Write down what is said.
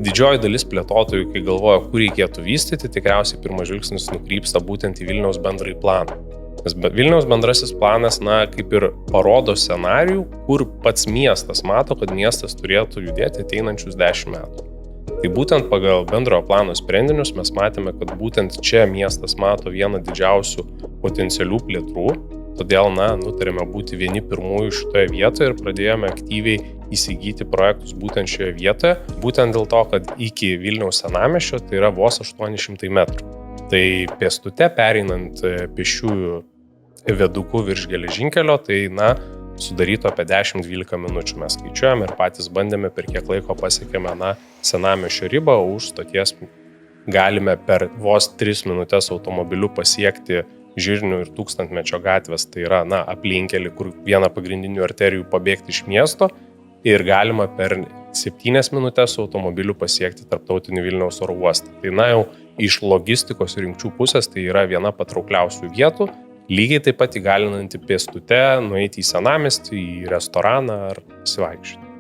didžioji dalis plėtotojų, kai galvoja, kur reikėtų vystyti, tikriausiai pirmas žvilgsnis nukrypsta būtent į Vilniaus bendrąjį planą. Nes Vilniaus bendrasis planas, kaip ir parodo scenarijų, kur pats miestas mato, kad miestas turėtų judėti ateinančius 10 metų. Tai būtent pagal bendrojo plano sprendinius mes matėme, kad būtent čia miestas mato vieną didžiausių potencialių plėtrų, todėl, nutarėme būti vieni pirmųjų šitoje vietoje ir pradėjome aktyviai įsigyti projektus būtent šioje vietoje, būtent dėl to, kad iki Vilniaus senamiesčio tai yra vos 800 metrų. Tai pėstute pereinant pėsčiųjų viaduku virš geležinkelio, tai sudarytų apie 10-12 minučių mes skaičiuojame ir patys bandėme, per kiek laiko pasiekėme senamiesčio ribą, už stoties galime per vos 3 minutės automobiliu pasiekti Žirnių ir Tūkstantmečio gatvės, tai yra aplinkelį, kur vieną pagrindinių arterijų pabėgti iš miesto ir galima per 7 minutės automobiliu pasiekti tarptautinį Vilniaus oro uostą. Tai jau iš logistikos rinkčių pusės tai yra viena patraukliausių vietų, lygiai taip pat įgalinanti pėstute nueiti į senamiestį, į restoraną ar pasivaikščioti.